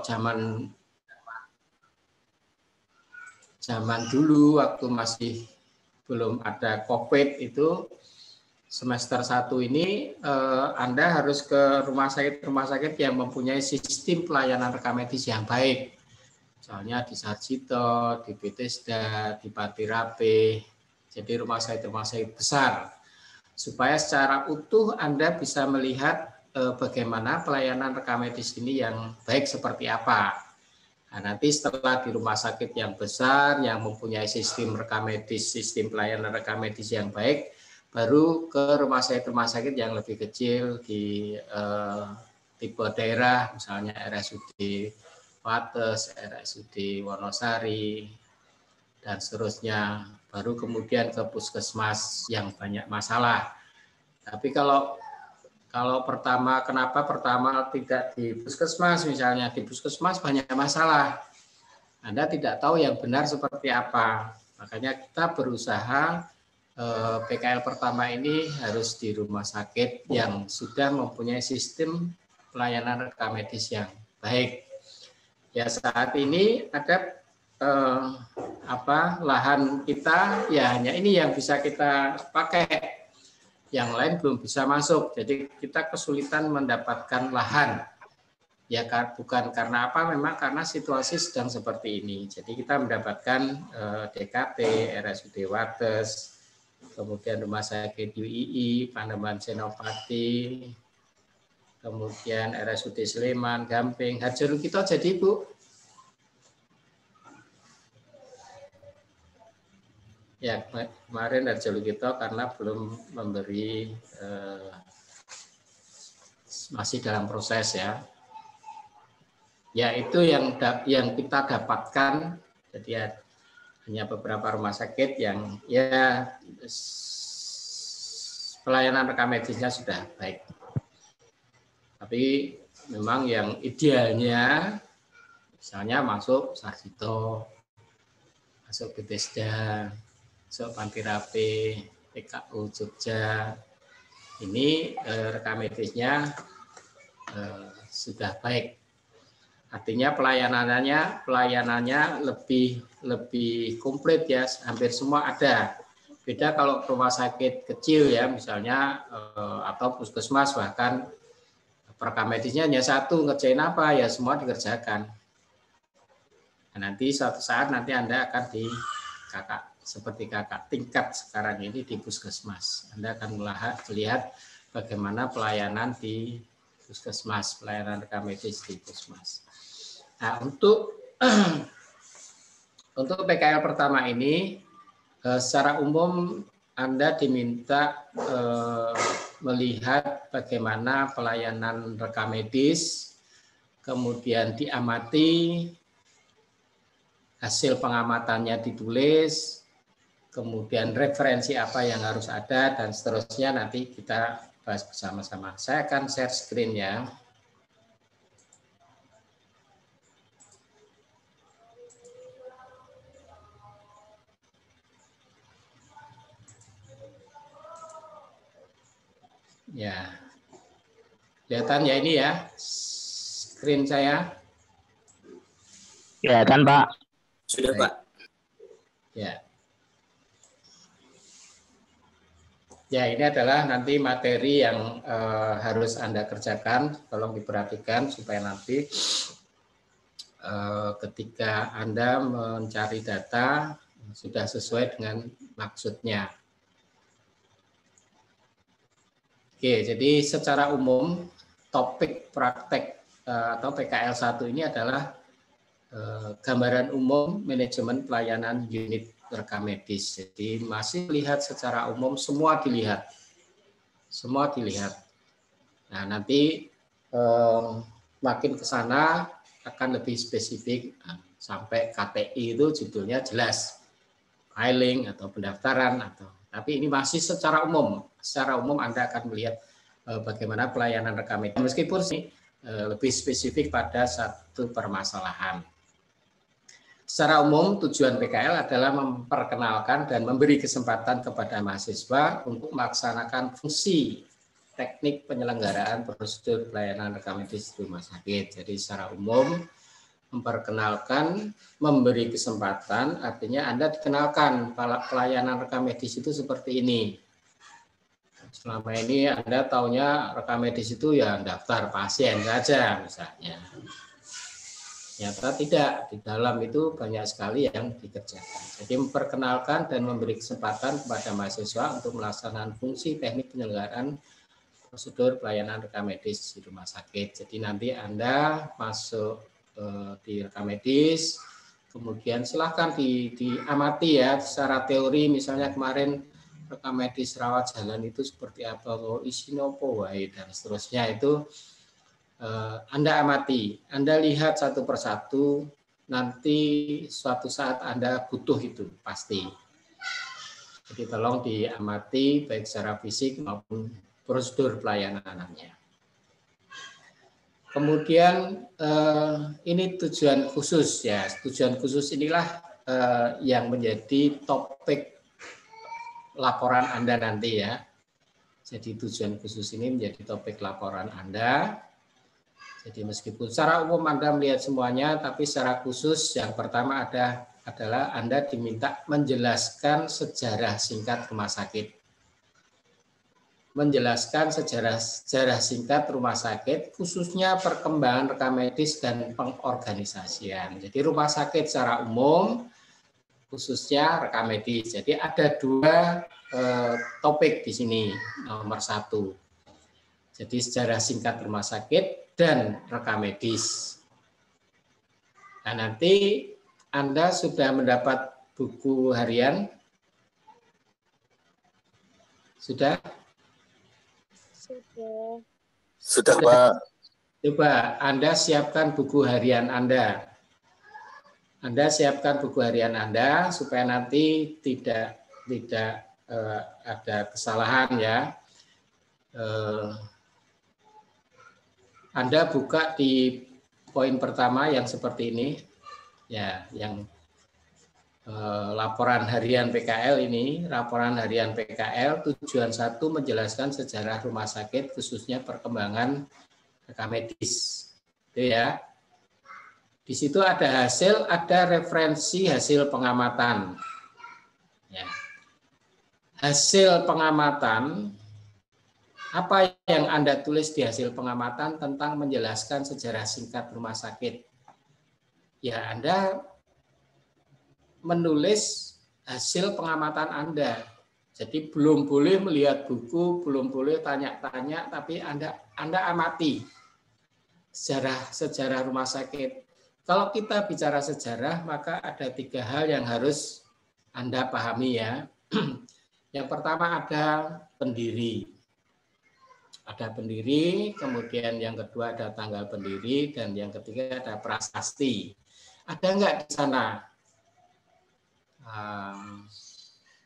zaman dulu waktu masih belum ada COVID itu semester 1 ini Anda harus ke rumah sakit yang mempunyai sistem pelayanan rekam medis yang baik. Misalnya di Sarjito, di Bethesda, di Pati Rapih, jadi rumah sakit besar. Supaya secara utuh Anda bisa melihat bagaimana pelayanan rekam medis ini yang baik seperti apa. Nah, nanti setelah di rumah sakit yang besar, yang mempunyai sistem rekam medis, sistem pelayanan rekam medis yang baik, baru ke rumah sakit yang lebih kecil di tipe daerah, misalnya RSUD Wates, RSUD Wonosari, dan seterusnya. Baru kemudian ke puskesmas yang banyak masalah. Tapi kalau kenapa pertama tidak di puskesmas, misalnya di puskesmas banyak masalah, Anda tidak tahu yang benar seperti apa. Makanya kita berusaha PKL pertama ini harus di rumah sakit yang sudah mempunyai sistem pelayanan rekam medis yang baik. Ya, saat ini ada lahan kita ya hanya ini yang bisa kita pakai. Yang lain belum bisa masuk, jadi kita kesulitan mendapatkan lahan. Ya bukan karena apa, memang karena situasi sedang seperti ini. Jadi kita mendapatkan DKT, RSUD Wates, kemudian Rumah Sakit UII, Pademangan Senopati, kemudian RSUD Sleman, Gamping, Harjamukito jadi Bu. Ya, kemarin Harjamukito karena belum memberi, masih dalam proses ya. Ya itu yang kita dapatkan. Jadi ya, hanya beberapa rumah sakit yang ya pelayanan rekam medisnya sudah baik. Tapi memang yang idealnya misalnya masuk Sarjito, masuk Bethesda, masuk Pati Rapih, PKU Jogja, ini rekam medisnya sudah baik. Artinya pelayanannya lebih komplit ya, hampir semua ada. Beda kalau rumah sakit kecil ya, misalnya atau puskesmas bahkan rekam medisnya hanya satu, ngerjain apa ya semua dikerjakan. Nah, nanti suatu saat nanti Anda akan di seperti kakak tingkat sekarang ini di puskesmas. Anda akan melihat bagaimana pelayanan di puskesmas, pelayanan rekam medis di puskesmas. Nah, untuk PKL pertama ini, secara umum Anda diminta melihat bagaimana pelayanan rekam medis, kemudian diamati, hasil pengamatannya ditulis, kemudian referensi apa yang harus ada, dan seterusnya nanti kita bahas bersama-sama. Saya akan share screen ya. Ya, kelihatan ya ini ya, screen saya. Kelihatan Pak. Sudah Pak. Ya. Ya, ini adalah nanti materi yang harus Anda kerjakan. Tolong diperhatikan supaya nanti ketika Anda mencari data sudah sesuai dengan maksudnya. Oke, jadi secara umum topik praktek atau PKL 1 ini adalah gambaran umum manajemen pelayanan unit rekam medis. Jadi masih lihat secara umum, semua dilihat. Nah, nanti makin ke sana akan lebih spesifik sampai KTI itu judulnya jelas. Filing atau pendaftaran tapi ini masih secara umum. Secara umum Anda akan melihat bagaimana pelayanan rekam medis. Meskipun sih lebih spesifik pada satu permasalahan. Secara umum, tujuan PKL adalah memperkenalkan dan memberi kesempatan kepada mahasiswa untuk melaksanakan fungsi teknik penyelenggaraan prosedur pelayanan rekam medis di rumah sakit. Jadi secara umum, Memperkenalkan, memberi kesempatan, artinya Anda dikenalkan pelayanan rekam medis itu seperti ini. Selama ini Anda taunya rekam medis itu ya daftar pasien saja misalnya. Ternyata tidak, di dalam itu banyak sekali yang dikerjakan. Jadi memperkenalkan dan memberi kesempatan kepada mahasiswa untuk melaksanakan fungsi teknik penyelenggaraan prosedur pelayanan rekam medis di rumah sakit. Jadi nanti Anda masuk di rekam medis, kemudian silahkan diamati ya secara teori, misalnya kemarin rekam medis rawat jalan itu seperti apa, isinopo dan seterusnya itu Anda amati, Anda lihat satu persatu, nanti suatu saat Anda butuh itu pasti. Jadi tolong diamati baik secara fisik maupun prosedur pelayanannya. Kemudian ini tujuan khusus ya, tujuan khusus inilah yang menjadi topik laporan Anda nanti ya. Jadi tujuan khusus ini menjadi topik laporan Anda. Jadi meskipun secara umum Anda melihat semuanya, tapi secara khusus yang pertama adalah Anda diminta menjelaskan sejarah singkat rumah sakit. Menjelaskan sejarah singkat rumah sakit, khususnya perkembangan rekam medis dan pengorganisasian. Jadi rumah sakit secara umum, khususnya rekam medis. Jadi ada dua topik di sini, nomor satu. Jadi sejarah singkat rumah sakit dan rekam medis. Nah, nanti Anda sudah mendapat buku harian? Sudah? Sudah, Pak. Coba Anda siapkan buku harian Anda. Anda siapkan buku harian Anda supaya nanti tidak ada kesalahan ya. Anda buka di poin pertama yang seperti ini, ya, yang laporan harian PKL ini, laporan harian PKL tujuan 1 menjelaskan sejarah rumah sakit khususnya perkembangan rekam medis. Itu ya. Di situ ada hasil, ada referensi hasil pengamatan. Ya. Hasil pengamatan, apa yang Anda tulis di hasil pengamatan tentang menjelaskan sejarah singkat rumah sakit? Ya, Anda menulis hasil pengamatan Anda. Jadi belum boleh melihat buku, belum boleh tanya-tanya, tapi Anda amati sejarah rumah sakit. Kalau kita bicara sejarah, maka ada 3 hal yang harus Anda pahami ya. Yang pertama ada pendiri. Ada pendiri, kemudian yang kedua ada tanggal pendiri, dan yang ketiga ada prasasti. Ada enggak di sana?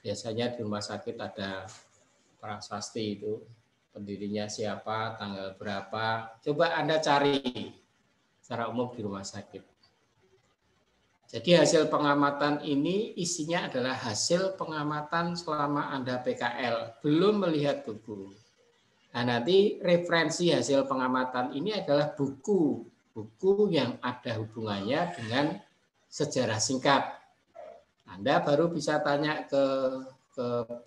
Biasanya di rumah sakit ada prasasti itu, pendirinya siapa, tanggal berapa. Coba Anda cari secara umum di rumah sakit. Jadi hasil pengamatan ini isinya adalah hasil pengamatan selama Anda PKL, belum melihat buku. Nah, nanti referensi hasil pengamatan ini adalah buku yang ada hubungannya dengan sejarah singkat. Anda baru bisa tanya ke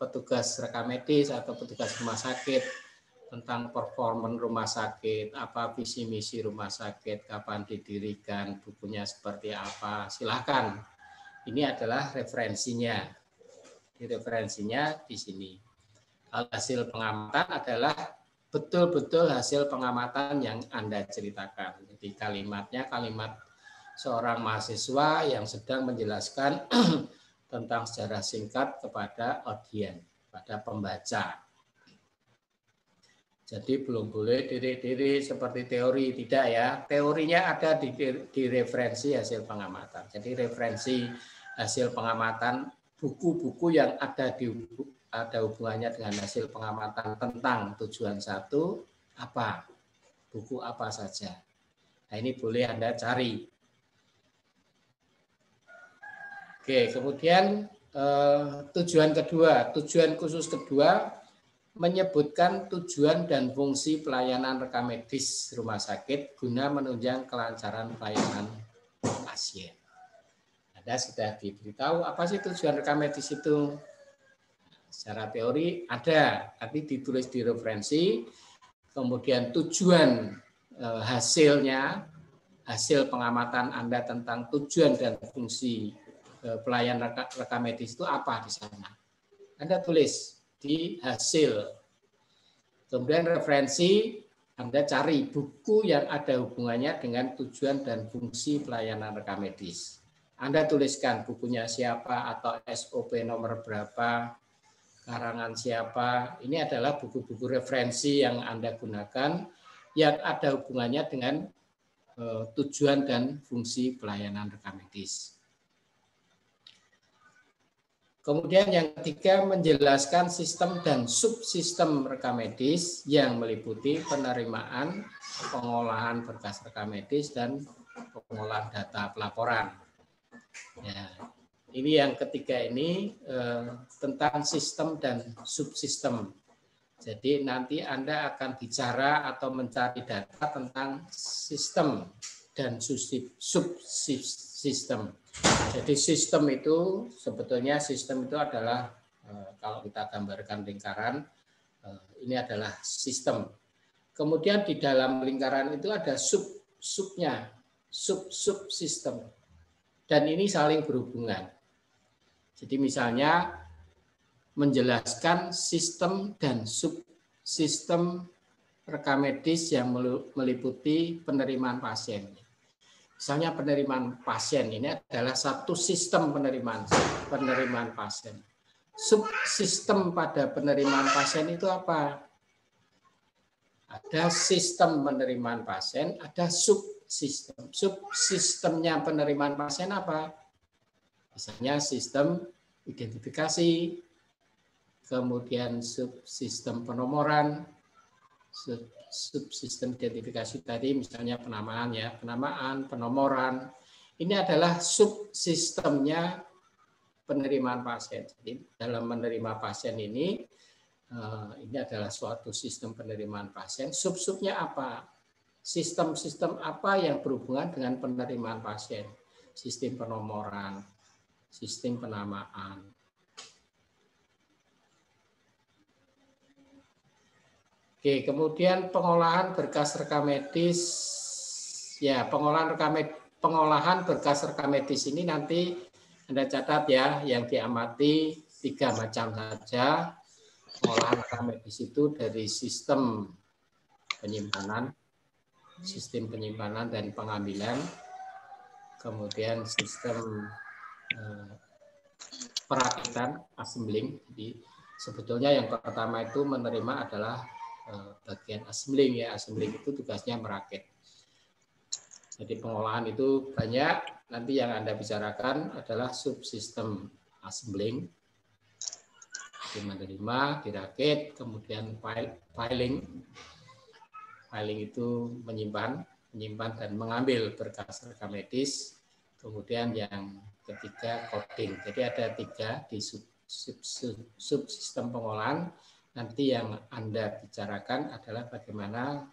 petugas rekam medis atau petugas rumah sakit tentang performan rumah sakit, apa visi misi rumah sakit, kapan didirikan, bukunya seperti apa. Silakan. Ini adalah referensinya. Referensinya di sini. Hasil pengamatan adalah betul-betul hasil pengamatan yang Anda ceritakan. Jadi kalimatnya kalimat seorang mahasiswa yang sedang menjelaskan tentang sejarah singkat kepada audien, pada pembaca. Jadi belum boleh diri-diri seperti teori, tidak ya. Teorinya ada di referensi hasil pengamatan. Jadi referensi hasil pengamatan, buku-buku yang ada hubungannya dengan hasil pengamatan tentang tujuan 1, apa? Buku apa saja. Nah, ini boleh Anda cari. Oke, kemudian tujuan kedua, tujuan khusus kedua menyebutkan tujuan dan fungsi pelayanan rekam medis rumah sakit guna menunjang kelancaran pelayanan pasien. Anda sudah diberitahu apa sih tujuan rekam medis itu? Secara teori ada, tapi ditulis di referensi. Kemudian tujuan hasilnya, hasil pengamatan Anda tentang tujuan dan fungsi pelayanan rekam medis itu apa di sana. Anda tulis di hasil. Kemudian referensi, Anda cari buku yang ada hubungannya dengan tujuan dan fungsi pelayanan rekam medis. Anda tuliskan bukunya siapa atau SOP nomor berapa, karangan siapa. Ini adalah buku-buku referensi yang Anda gunakan yang ada hubungannya dengan tujuan dan fungsi pelayanan rekam medis. Kemudian yang ketiga, menjelaskan sistem dan subsistem rekam medis yang meliputi penerimaan, pengolahan berkas rekam medis, dan pengolahan data pelaporan. Ya, ini yang ketiga ini tentang sistem dan subsistem. Jadi nanti Anda akan bicara atau mencari data tentang sistem dan subsistem. Jadi sistem itu sebetulnya sistem itu adalah kalau kita gambarkan lingkaran ini adalah sistem. Kemudian di dalam lingkaran itu ada subnya, subsistem. Dan ini saling berhubungan. Jadi misalnya menjelaskan sistem dan subsistem rekam medis yang meliputi penerimaan pasien. Misalnya penerimaan pasien ini adalah satu sistem penerimaan pasien. Subsistem pada penerimaan pasien itu apa? Ada sistem penerimaan pasien, ada subsistem. Subsistemnya penerimaan pasien apa? Misalnya sistem identifikasi, kemudian subsistem penomoran, subsistem identifikasi tadi misalnya penamaan ya, penamaan, penomoran. Ini adalah subsistemnya penerimaan pasien. Jadi dalam menerima pasien ini adalah suatu sistem penerimaan pasien. Sub-subnya apa? Sistem-sistem apa yang berhubungan dengan penerimaan pasien? Sistem penomoran, sistem penamaan. Oke, kemudian pengolahan berkas rekam medis. Ya, pengolahan berkas rekam medis ini nanti Anda catat ya, yang diamati 3 macam saja. Pengolahan rekam medis itu dari sistem penyimpanan dan pengambilan, kemudian sistem perakitan, assembling. Jadi sebetulnya yang pertama itu menerima adalah bagian assembling ya, assembling itu tugasnya merakit. Jadi pengolahan itu banyak, nanti yang Anda bicarakan adalah subsistem assembling, menerima, dirakit, kemudian filing. Filing itu menyimpan dan mengambil berkas rekam medis. Kemudian yang ketiga coding. Jadi ada 3 di subsistem pengolahan. Nanti yang Anda bicarakan adalah bagaimana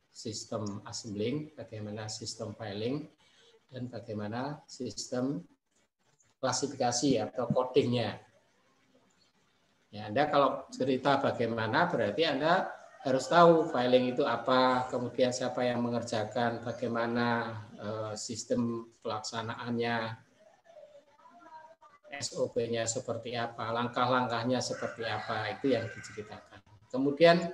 sistem assembling, bagaimana sistem filing, dan bagaimana sistem klasifikasi atau codingnya. Ya, Anda kalau cerita bagaimana berarti Anda harus tahu filing itu apa, kemudian siapa yang mengerjakan, bagaimana sistem pelaksanaannya, SOP-nya seperti apa, langkah-langkahnya seperti apa, itu yang diceritakan. Kemudian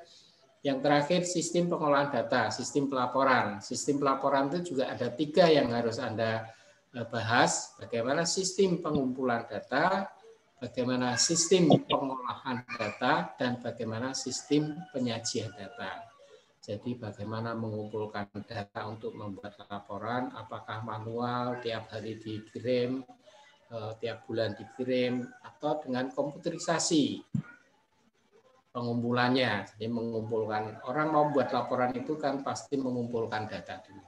yang terakhir sistem pengolahan data, sistem pelaporan. Sistem pelaporan itu juga ada 3 yang harus Anda bahas, bagaimana sistem pengumpulan data, bagaimana sistem pengolahan data, dan bagaimana sistem penyajian data. Jadi bagaimana mengumpulkan data untuk membuat laporan, apakah manual, tiap hari dikirim, tiap bulan dikirim, atau dengan komputerisasi pengumpulannya. Jadi mengumpulkan, orang mau buat laporan itu kan pasti mengumpulkan data dulu.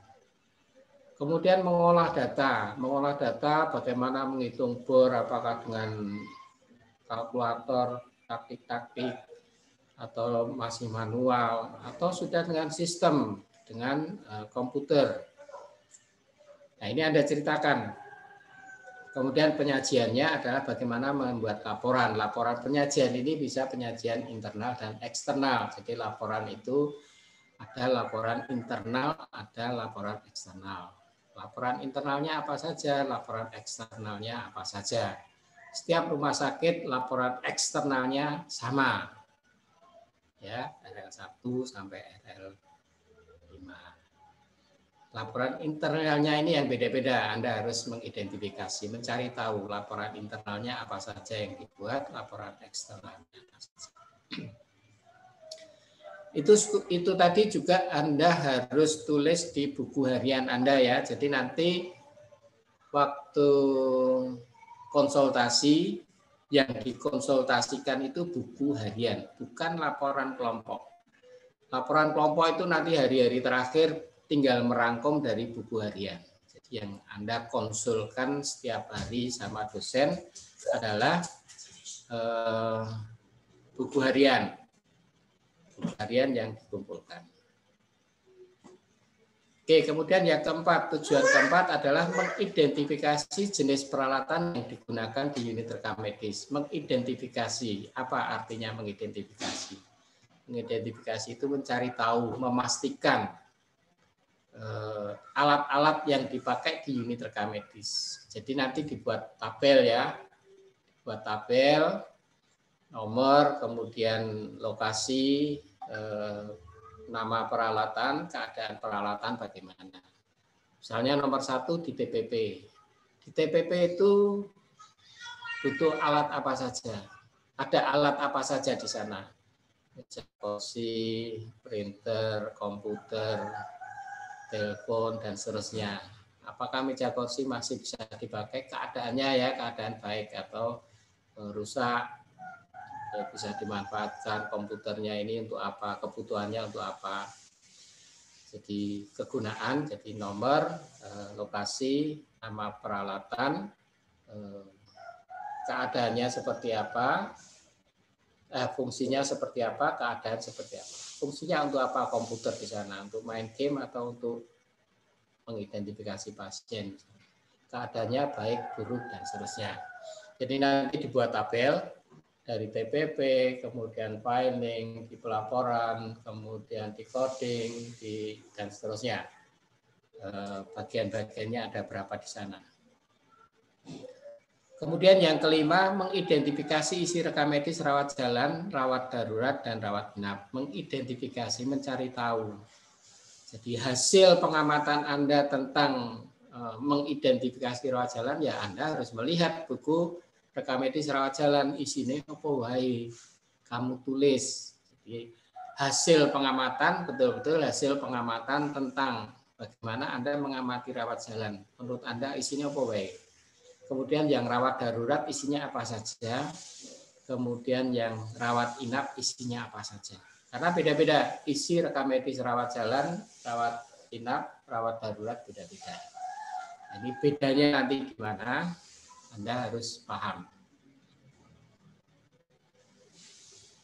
Kemudian mengolah data bagaimana menghitung bor, apakah dengan kalkulator, taktik-taktik, atau masih manual, atau sudah dengan sistem, dengan komputer. Nah, ini Anda ceritakan. Kemudian penyajiannya adalah bagaimana membuat laporan. Laporan penyajian ini bisa penyajian internal dan eksternal. Jadi laporan itu ada laporan internal, ada laporan eksternal. Laporan internalnya apa saja, laporan eksternalnya apa saja. Setiap rumah sakit laporan eksternalnya sama. Ya, RL1 sampai RL5. Laporan internalnya ini yang beda-beda. Anda harus mengidentifikasi, mencari tahu laporan internalnya apa saja yang dibuat, laporan eksternalnya apa saja. Itu tadi juga Anda harus tulis di buku harian Anda ya. Jadi nanti waktu konsultasi yang dikonsultasikan itu buku harian, bukan laporan kelompok. Laporan kelompok itu nanti hari-hari terakhir tinggal merangkum dari buku harian. Jadi yang Anda konsulkan setiap hari sama dosen adalah buku harian. Buku harian yang dikumpulkan. Oke, kemudian yang keempat, tujuan keempat adalah mengidentifikasi jenis peralatan yang digunakan di unit rekam medis. Mengidentifikasi, apa artinya mengidentifikasi? Mengidentifikasi itu mencari tahu, memastikan alat-alat yang dipakai di unit rekam medis. Jadi nanti dibuat tabel ya, buat tabel, nomor, kemudian lokasi, nama peralatan, keadaan peralatan bagaimana. Misalnya nomor 1 di TPP. Di TPP itu butuh alat apa saja. Ada alat apa saja di sana. Meja kursi, printer, komputer, telepon, dan seterusnya. Apakah meja kursi masih bisa dipakai? Keadaannya ya, keadaan baik atau rusak, bisa dimanfaatkan komputernya ini untuk apa, kebutuhannya untuk apa. Jadi kegunaan, jadi nomor, lokasi, nama peralatan, keadaannya seperti apa, fungsinya seperti apa, keadaan seperti apa. Fungsinya untuk apa komputer di sana? Untuk main game atau untuk mengidentifikasi pasien? Keadaannya baik, buruk, dan seterusnya. Jadi nanti dibuat tabel dari TPP, kemudian filing, di pelaporan, kemudian di coding, dan seterusnya. Bagian-bagiannya ada berapa di sana. Kemudian yang kelima, mengidentifikasi isi rekam medis rawat jalan, rawat darurat, dan rawat inap. Mengidentifikasi, mencari tahu. Jadi hasil pengamatan Anda tentang mengidentifikasi rawat jalan, ya Anda harus melihat buku rekam medis rawat jalan, isinya apa wae. Kamu tulis. Jadi hasil pengamatan, betul-betul hasil pengamatan tentang bagaimana Anda mengamati rawat jalan. Menurut Anda isinya apa wae. Kemudian yang rawat darurat isinya apa saja, kemudian yang rawat inap isinya apa saja. Karena beda-beda isi rekam medis rawat jalan, rawat inap, rawat darurat beda-beda. Ini bedanya nanti gimana, Anda harus paham.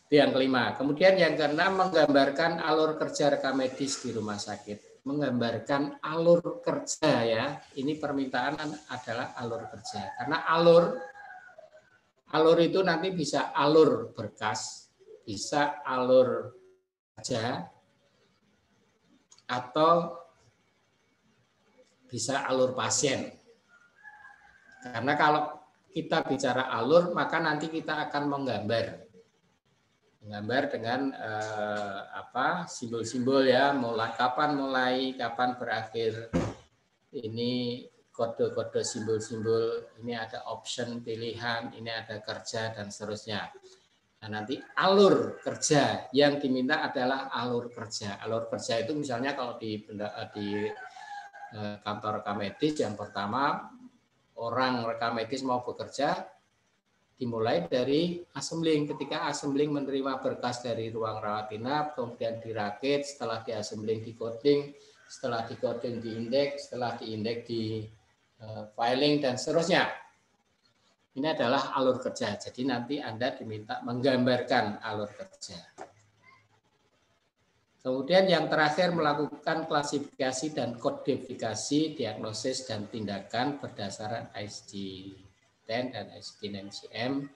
Itu yang kelima. Kemudian yang keenam, menggambarkan alur kerja rekam medis di rumah sakit. Menggambarkan alur kerja ya. Ini permintaan adalah alur kerja. Karena alur itu nanti bisa alur berkas, bisa alur kerja, atau bisa alur pasien. Karena kalau kita bicara alur, maka nanti kita akan menggambar dengan simbol-simbol ya, kapan mulai, kapan berakhir. Ini kode-kode simbol-simbol, ini ada option pilihan, ini ada kerja dan seterusnya. Nah, nanti alur kerja yang diminta adalah alur kerja. Alur kerja itu misalnya kalau di kantor rekam medis, yang pertama orang rekam medis mau bekerja, dimulai dari assembling. Ketika assembling menerima berkas dari ruang rawat inap, kemudian dirakit, setelah di assembling di coding, setelah di coding diindeks, setelah diindeks di filing dan seterusnya. Ini adalah alur kerja. Jadi nanti Anda diminta menggambarkan alur kerja. Kemudian yang terakhir melakukan klasifikasi dan kodifikasi diagnosis dan tindakan berdasarkan ICD-10 dan ICD-9-CM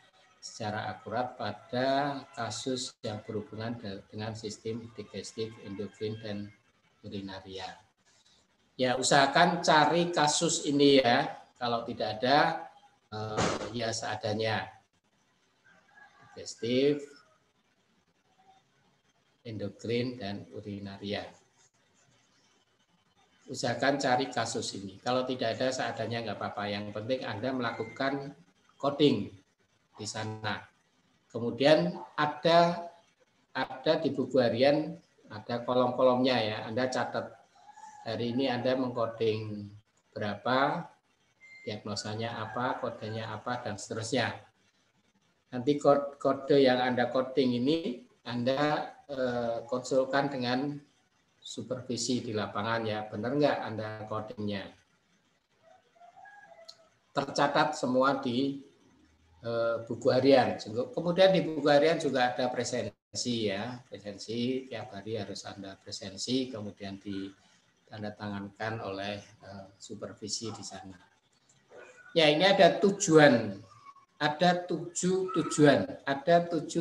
secara akurat pada kasus yang berhubungan dengan sistem digestif, endokrin, dan urinaria. Ya, usahakan cari kasus ini ya. Kalau tidak ada, ya seadanya. Digestif, endokrin, dan urinaria. Usahakan cari kasus ini. Kalau tidak ada seadanya nggak apa-apa. Yang penting Anda melakukan coding di sana. Kemudian ada di buku harian ada kolom-kolomnya ya. Anda catat hari ini Anda mengcoding berapa, diagnosanya apa, kodenya apa, dan seterusnya. Nanti kode yang Anda coding ini Anda konsulkan dengan supervisi di lapangan ya, benar nggak Anda codingnya? Tercatat semua di buku harian. Kemudian di buku harian juga ada presensi ya, presensi tiap hari harus Anda presensi, kemudian ditandatangankan oleh supervisi di sana. Ya, ini ada tujuan, ada 7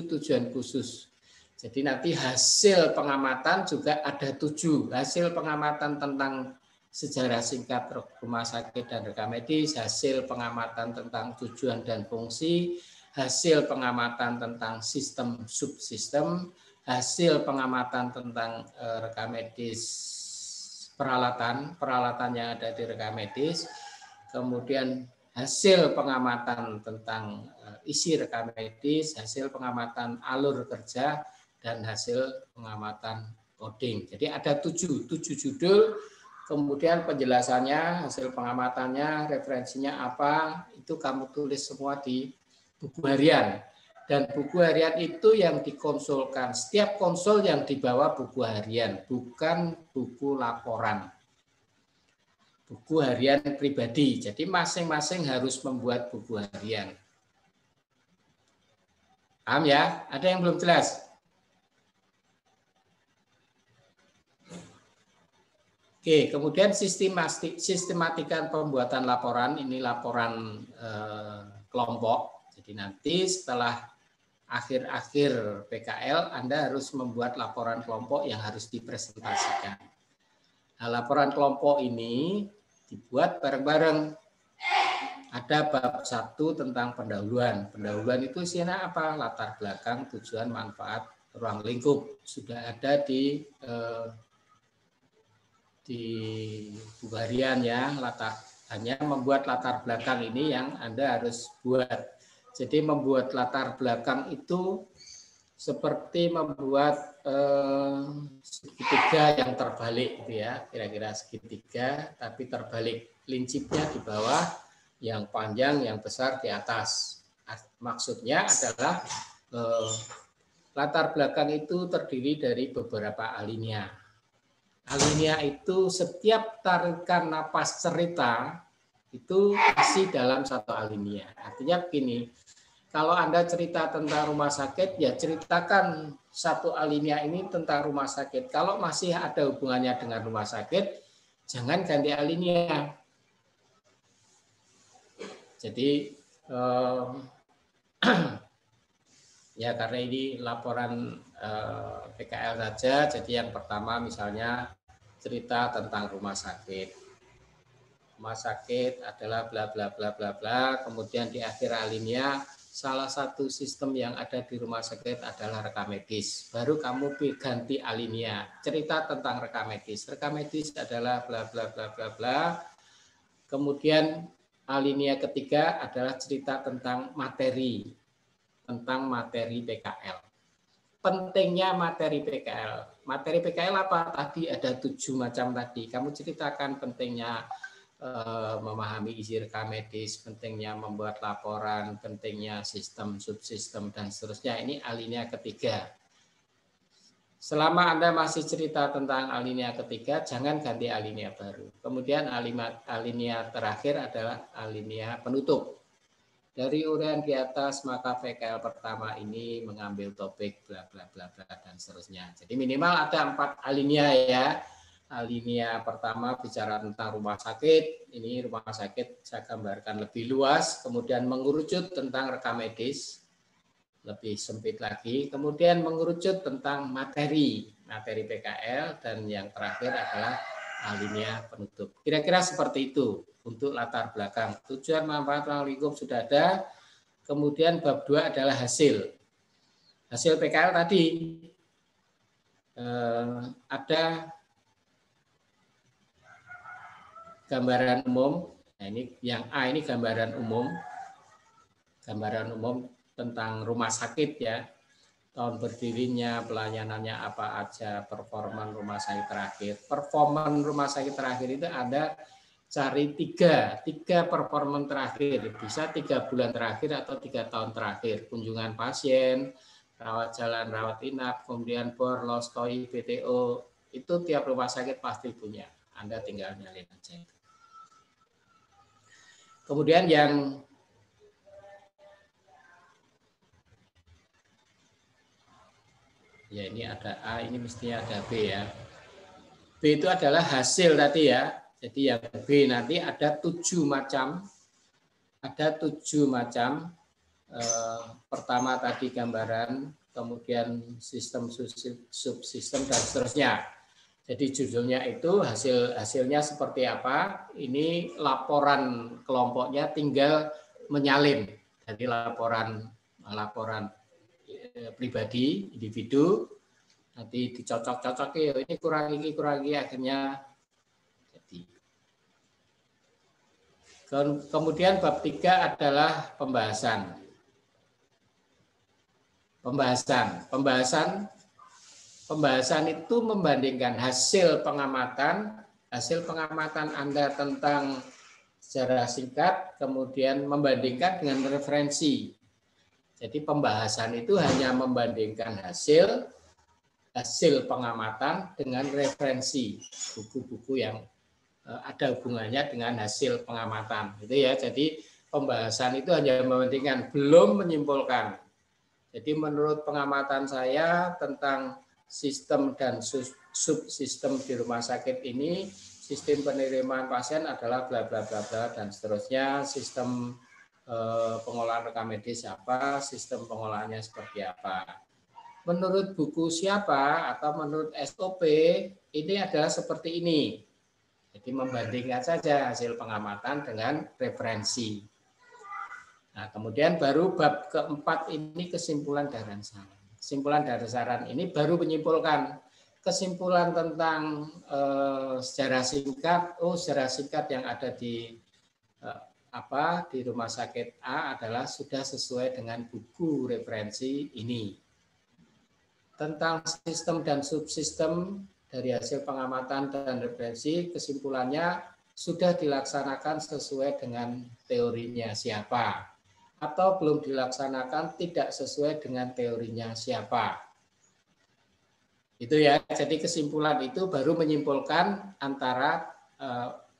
tujuan khusus. Jadi nanti hasil pengamatan juga ada 7. Hasil pengamatan tentang sejarah singkat rumah sakit dan rekam medis, hasil pengamatan tentang tujuan dan fungsi, hasil pengamatan tentang sistem subsistem, hasil pengamatan tentang rekam medis peralatan yang ada di rekam medis, kemudian hasil pengamatan tentang isi rekam medis, hasil pengamatan alur kerja, dan hasil pengamatan coding. Jadi ada 7 judul, kemudian penjelasannya, hasil pengamatannya, referensinya apa, itu kamu tulis semua di buku harian. Dan buku harian itu yang dikonsulkan. Setiap konsul yang dibawa buku harian, bukan buku laporan. Buku harian pribadi. Jadi masing-masing harus membuat buku harian. Paham ya? Ada yang belum jelas? Oke, kemudian sistematika pembuatan laporan, ini laporan kelompok. Jadi nanti setelah akhir-akhir PKL, Anda harus membuat laporan kelompok yang harus dipresentasikan. Nah, laporan kelompok ini dibuat bareng-bareng. Ada bab 1 tentang pendahuluan. Pendahuluan itu isinya apa? Latar belakang, tujuan, manfaat, ruang lingkup. Sudah ada di buku harian ya, hanya membuat latar belakang ini yang Anda harus buat. Jadi membuat latar belakang itu seperti membuat segitiga yang terbalik gitu ya, kira-kira segitiga tapi terbalik, lincipnya di bawah, yang panjang, yang besar di atas. Maksudnya adalah latar belakang itu terdiri dari beberapa alinea. Alinea itu setiap tarikan napas cerita itu isi dalam satu alinea. Artinya begini, kalau Anda cerita tentang rumah sakit, ya ceritakan satu alinea ini tentang rumah sakit. Kalau masih ada hubungannya dengan rumah sakit, jangan ganti alinea. Jadi ya karena ini laporan PKL saja, jadi yang pertama misalnya cerita tentang rumah sakit. Rumah sakit adalah bla bla bla bla bla, kemudian di akhir alinea salah satu sistem yang ada di rumah sakit adalah rekam medis. Baru kamu ganti alinea, cerita tentang rekam medis. Rekam medis adalah bla bla bla bla bla. Kemudian alinea ketiga adalah cerita tentang materi PKL. Pentingnya materi PKL. Materi PKL apa? Tadi ada 7 macam tadi. Kamu ceritakan pentingnya memahami isi rekam medis, pentingnya membuat laporan, pentingnya sistem, subsistem, dan seterusnya. Ini alinea ketiga. Selama Anda masih cerita tentang alinea ketiga, jangan ganti alinea baru. Kemudian alinea terakhir adalah alinea penutup. Dari uraian di atas, maka PKL pertama ini mengambil topik bla bla bla bla dan seterusnya. Jadi minimal ada 4 alinea ya. Alinea pertama bicara tentang rumah sakit. Ini rumah sakit saya gambarkan lebih luas. Kemudian mengerucut tentang rekam medis, lebih sempit lagi. Kemudian mengerucut tentang materi PKL. Dan yang terakhir adalah alinea penutup. Kira-kira seperti itu. Untuk latar belakang, tujuan, manfaat, lingkup sudah ada. Kemudian bab 2 adalah hasil. Hasil PKL tadi ada gambaran umum. Nah, ini yang A ini gambaran umum. Gambaran umum tentang rumah sakit ya. Tahun berdirinya, pelayanannya apa aja, performan rumah sakit terakhir. Performan rumah sakit terakhir itu ada cari tiga performan terakhir, bisa 3 bulan terakhir atau 3 tahun terakhir. Kunjungan pasien, rawat jalan, rawat inap, kemudian bor, loss, TOI, PTO, itu tiap rumah sakit pasti punya. Anda tinggal nyalin aja. Kemudian yang ya ini ada A, ini mestinya ada B ya. B itu adalah hasil tadi ya. Jadi yang B nanti ada 7 macam. Ada 7 macam. Pertama tadi gambaran, kemudian sistem, subsistem, dan seterusnya. Jadi judulnya itu hasilnya seperti apa. Ini laporan kelompoknya tinggal menyalin. Jadi laporan pribadi, individu, nanti dicocok-cocoki, ini kurangi, akhirnya jadi. Kemudian bab 3 adalah pembahasan. Pembahasan itu membandingkan hasil pengamatan Anda tentang secara singkat, kemudian membandingkan dengan referensi. Jadi pembahasan itu hanya membandingkan hasil pengamatan dengan referensi buku-buku yang ada hubungannya dengan hasil pengamatan, gitu ya. Jadi pembahasan itu hanya membandingkan, belum menyimpulkan. Jadi menurut pengamatan saya tentang sistem dan subsistem di rumah sakit ini, sistem penerimaan pasien adalah bla bla bla bla dan seterusnya, sistem pengolahan rekam medis apa, sistem pengolahannya seperti apa. Menurut buku siapa atau menurut SOP ini adalah seperti ini. Jadi membandingkan saja hasil pengamatan dengan referensi. Nah, kemudian baru bab keempat ini kesimpulan dan saran. Kesimpulan dan saran ini baru menyimpulkan kesimpulan tentang secara singkat. Secara singkat yang ada di di rumah sakit A adalah sudah sesuai dengan buku referensi ini. Tentang sistem dan subsistem dari hasil pengamatan dan referensi, kesimpulannya sudah dilaksanakan sesuai dengan teorinya siapa, atau belum dilaksanakan tidak sesuai dengan teorinya siapa. Itu ya, jadi kesimpulan itu baru menyimpulkan antara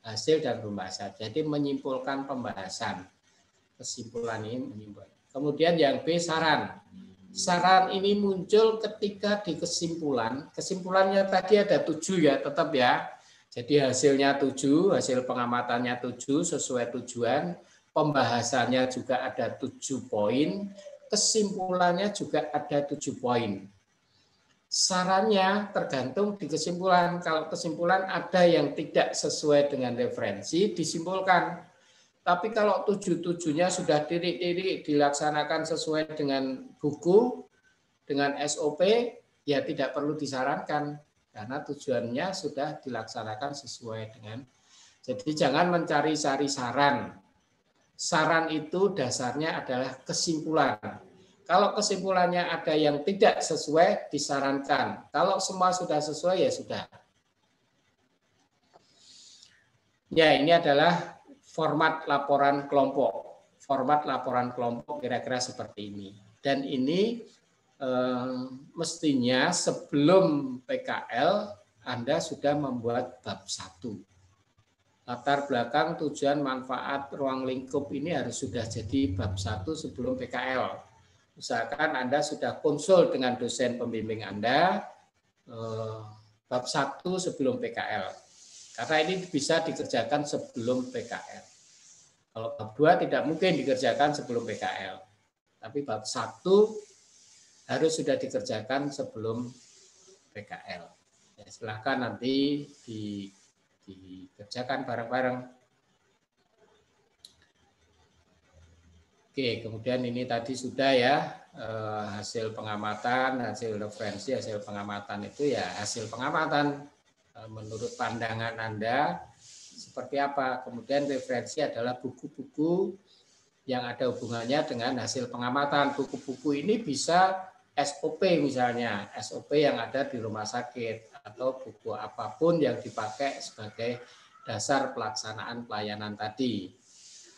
hasil dan pembahasan. Jadi menyimpulkan pembahasan. Kesimpulan ini menyimpulkan. Kemudian yang B, saran. Saran ini muncul ketika di kesimpulan. Kesimpulannya tadi ada 7 ya, tetap ya. Jadi hasilnya 7, hasil pengamatannya 7 sesuai tujuan. Pembahasannya juga ada 7 poin. Kesimpulannya juga ada 7 poin. Sarannya tergantung di kesimpulan. Kalau kesimpulan ada yang tidak sesuai dengan referensi, disimpulkan. Tapi kalau 7-7-nya sudah tirik-tirik dilaksanakan sesuai dengan buku, dengan SOP, ya tidak perlu disarankan. Karena tujuannya sudah dilaksanakan sesuai dengan. Jadi jangan mencari-cari saran. Saran itu dasarnya adalah kesimpulan. Kalau kesimpulannya ada yang tidak sesuai, disarankan. Kalau semua sudah sesuai, ya sudah. Ya, ini adalah format laporan kelompok. Format laporan kelompok kira-kira seperti ini. Dan ini mestinya sebelum PKL, Anda sudah membuat bab 1. latar belakang, tujuan, manfaat, ruang lingkup ini harus sudah jadi bab 1 sebelum PKL. Usahakan Anda sudah konsul dengan dosen pembimbing Anda bab 1 sebelum PKL. Karena ini bisa dikerjakan sebelum PKL. Kalau bab 2 tidak mungkin dikerjakan sebelum PKL. Tapi bab 1 harus sudah dikerjakan sebelum PKL. Ya, silahkan nanti dikerjakan bareng-bareng. Oke, kemudian ini tadi sudah ya hasil pengamatan, hasil referensi, hasil pengamatan itu ya hasil pengamatan menurut pandangan Anda seperti apa. Kemudian referensi adalah buku-buku yang ada hubungannya dengan hasil pengamatan. Buku-buku ini bisa SOP misalnya, SOP yang ada di rumah sakit atau buku apapun yang dipakai sebagai dasar pelaksanaan pelayanan tadi.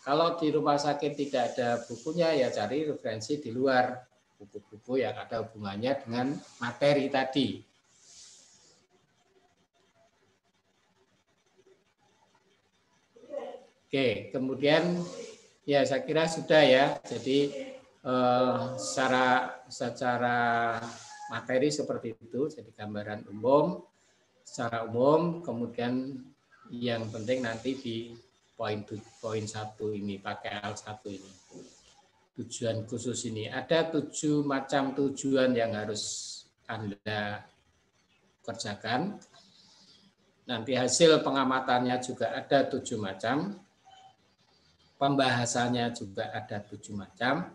Kalau di rumah sakit tidak ada bukunya, ya cari referensi di luar, buku-buku yang ada hubungannya dengan materi tadi. Oke, kemudian ya saya kira sudah ya. Jadi secara materi seperti itu, jadi gambaran umum, secara umum, kemudian yang penting nanti di poin 1 ini, pakai L1 ini. Tujuan khusus ini. Ada 7 macam tujuan yang harus Anda kerjakan. Nanti hasil pengamatannya juga ada 7 macam. Pembahasannya juga ada 7 macam.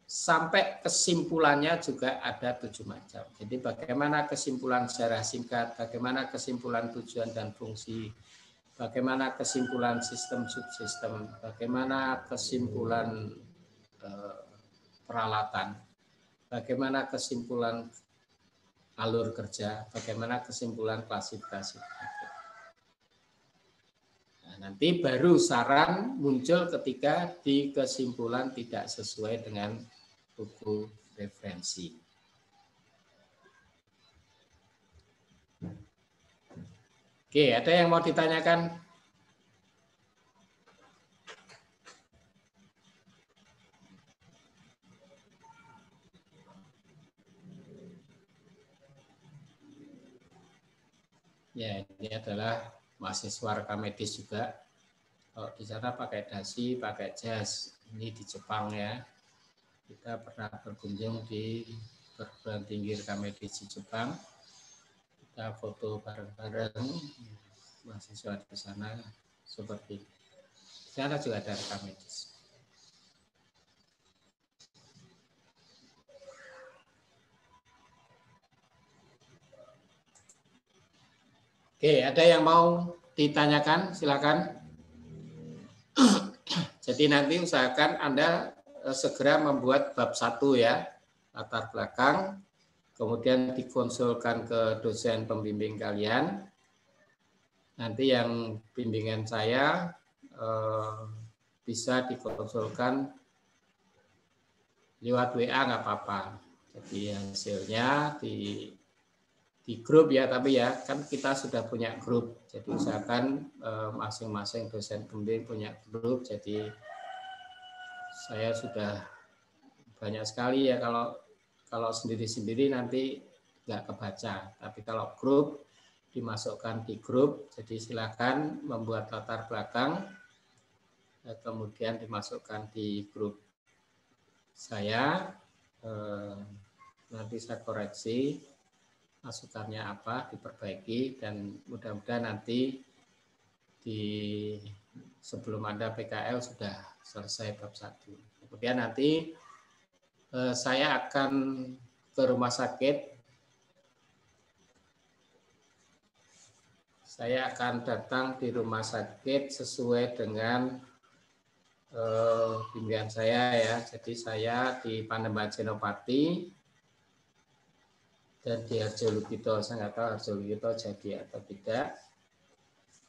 Sampai kesimpulannya juga ada 7 macam. Jadi bagaimana kesimpulan secara singkat, bagaimana kesimpulan tujuan dan fungsi, bagaimana kesimpulan sistem subsistem, bagaimana kesimpulan peralatan, bagaimana kesimpulan alur kerja, bagaimana kesimpulan klasifikasi. Nah, nanti baru saran muncul ketika di kesimpulan tidak sesuai dengan buku referensi. Oke, ada yang mau ditanyakan? Ya, ini adalah mahasiswa rekam medis juga. Kalau di sana pakai dasi, pakai jas. Ini di Jepang ya. Kita pernah berkunjung di perguruan tinggi rekam medis di Jepang. Kita foto bareng-bareng mahasiswa di sana seperti ini. Di sana juga ada rekam medis. Oke, ada yang mau ditanyakan? Silakan. Jadi nanti usahakan Anda segera membuat bab 1 ya, latar belakang, kemudian dikonsulkan ke dosen pembimbing kalian. Nanti yang bimbingan saya bisa dikonsulkan lewat WA nggak apa-apa. Jadi hasilnya di grup ya, tapi ya kan kita sudah punya grup. Jadi usahakan masing-masing dosen pembimbing punya grup. Jadi saya sudah banyak sekali ya, kalau sendiri-sendiri nanti nggak kebaca. Tapi kalau grup dimasukkan di grup, jadi silakan membuat latar belakang, kemudian dimasukkan di grup saya. Nanti saya koreksi masukannya apa, diperbaiki, dan mudah-mudahan nanti sebelum ada PKL sudah selesai bab 1. Kemudian nanti saya akan ke rumah sakit. Saya akan datang di rumah sakit sesuai dengan bimbingan saya ya. Jadi saya di Panembahan Senopati dan di Harjolukito. Saya nggak tahu Harjolukito jadi atau tidak.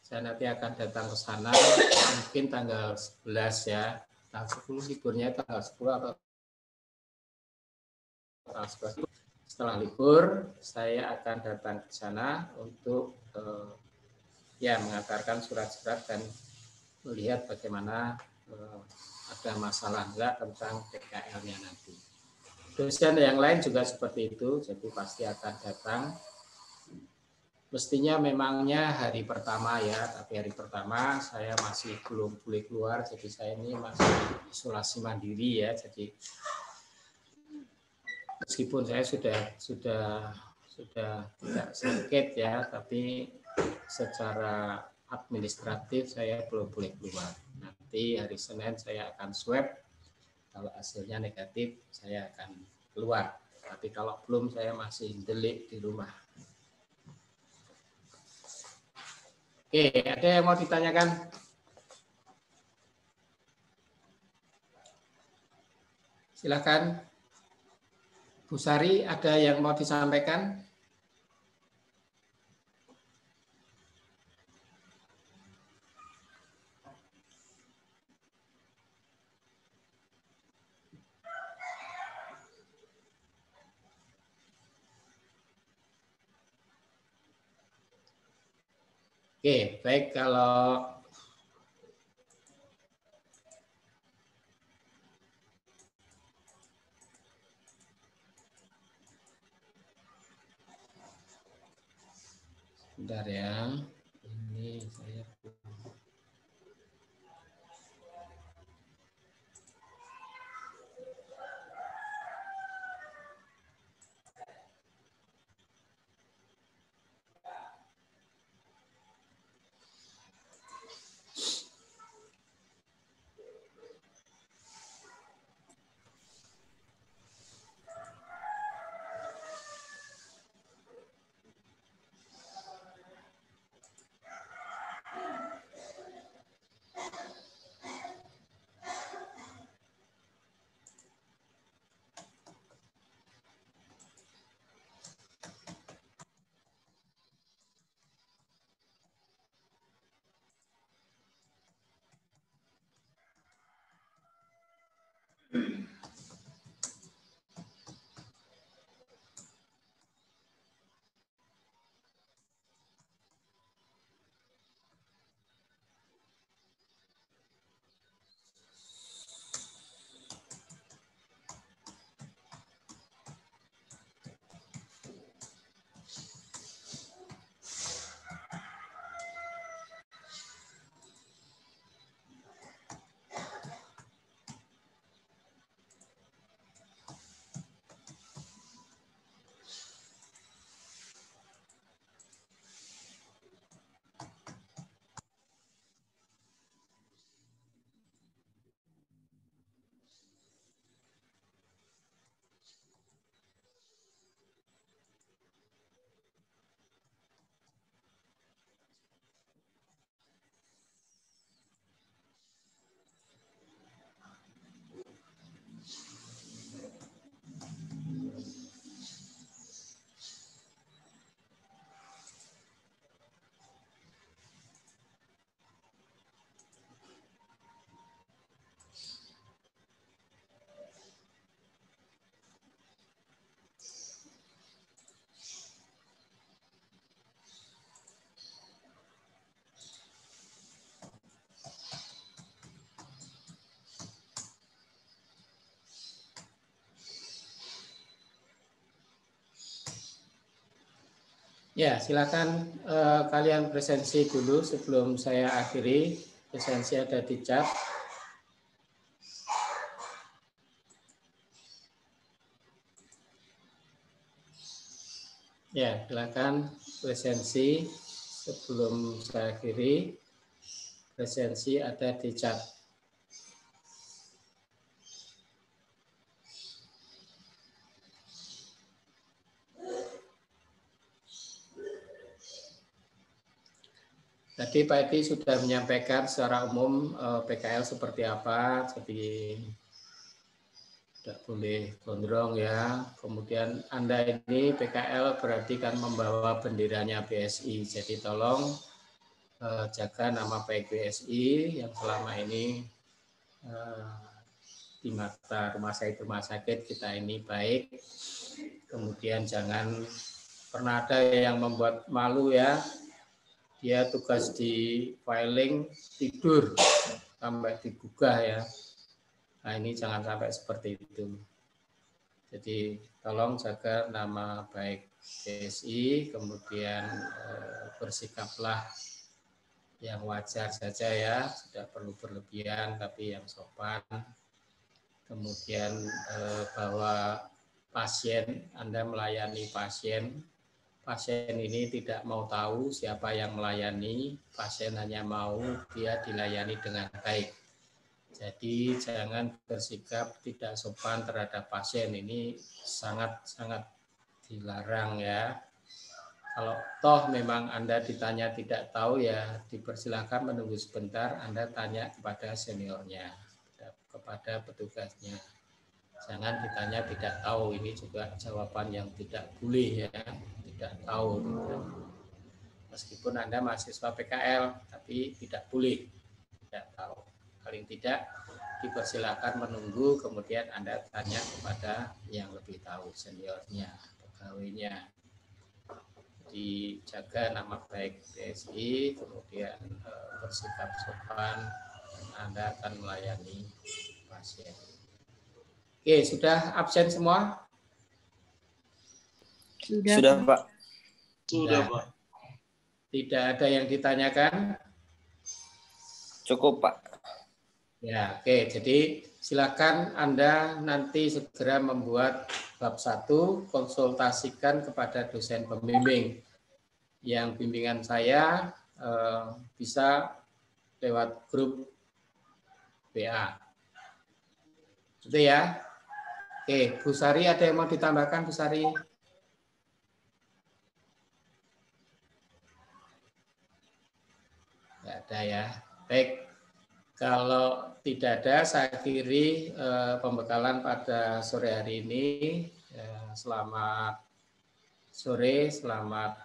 Saya nanti akan datang ke sana mungkin tanggal 11 ya. Tanggal 10 liburnya tanggal 10 atau tanggal 11. Setelah libur saya akan datang ke sana untuk ya mengantarkan surat-surat dan melihat bagaimana ada masalah enggak tentang PKL-nya nanti. Dosen yang lain juga seperti itu, jadi pasti akan datang. Mestinya memangnya hari pertama ya, tapi hari pertama saya masih belum boleh keluar, jadi saya ini masih isolasi mandiri ya. Jadi meskipun saya sudah tidak sakit ya, tapi secara administratif saya belum boleh keluar. Nanti hari Senin saya akan swab, kalau hasilnya negatif saya akan keluar. Tapi kalau belum saya masih delik di rumah. Oke, ada yang mau ditanyakan? Silakan. Bu Sari, ada yang mau disampaikan? Oke, baik kalau sebentar ya. Ini saya ya, silakan kalian presensi dulu sebelum saya akhiri. Presensi ada di chat. Ya, silakan presensi sebelum saya akhiri. Presensi ada di chat. Tadi Pak Edi sudah menyampaikan secara umum PKL seperti apa, jadi tidak boleh gondrong ya. Kemudian Anda ini PKL berarti kan membawa benderanya BSI, jadi tolong jaga nama baik BSI yang selama ini di mata rumah sakit kita ini baik. Kemudian jangan pernah ada yang membuat malu ya dia tugas di filing tidur sampai digugah ya. Nah ini jangan sampai seperti itu. Jadi tolong jaga nama baik BSI, kemudian bersikaplah yang wajar saja ya, tidak perlu berlebihan tapi yang sopan. Kemudian bahwa pasien, Anda melayani pasien ini tidak mau tahu siapa yang melayani, pasien hanya mau dia dilayani dengan baik. Jadi jangan bersikap tidak sopan terhadap pasien, ini sangat-sangat dilarang ya. Kalau toh memang Anda ditanya tidak tahu ya dipersilakan menunggu sebentar, Anda tanya kepada seniornya, kepada petugasnya. Jangan ditanya tidak tahu, ini juga jawaban yang tidak boleh ya, tidak tahu. Meskipun Anda mahasiswa PKL, tapi tidak boleh tidak tahu. Paling tidak dipersilakan menunggu, kemudian Anda tanya kepada yang lebih tahu, seniornya, pegawainya. Dijaga nama baik BSI, kemudian bersikap sopan, Anda akan melayani pasien. Oke, sudah absen semua? Sudah, Pak. Sudah, Pak. Tidak ada yang ditanyakan? Cukup, Pak. Ya, oke. Jadi silakan Anda nanti segera membuat bab 1, konsultasikan kepada dosen pembimbing. Yang bimbingan saya bisa lewat grup WA. Itu ya. Oke, Bu Sari ada yang mau ditambahkan, Bu Sari? Tidak ada ya. Baik, kalau tidak ada, saya akhiri pembekalan pada sore hari ini. Selamat sore, selamat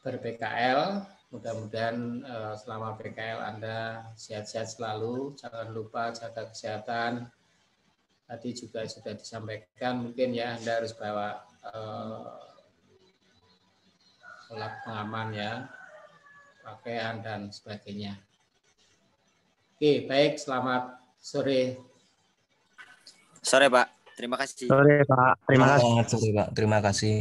ber-PKL. Mudah-mudahan selama PKL Anda sehat-sehat selalu. Jangan lupa jaga kesehatan. Tadi juga sudah disampaikan, mungkin ya Anda harus bawa alat pengaman ya, pakaian dan sebagainya. Oke, baik. Selamat sore. Sore, Pak. Terima kasih. Sore, Pak. Terima kasih. Selamat sore, Pak. Terima kasih.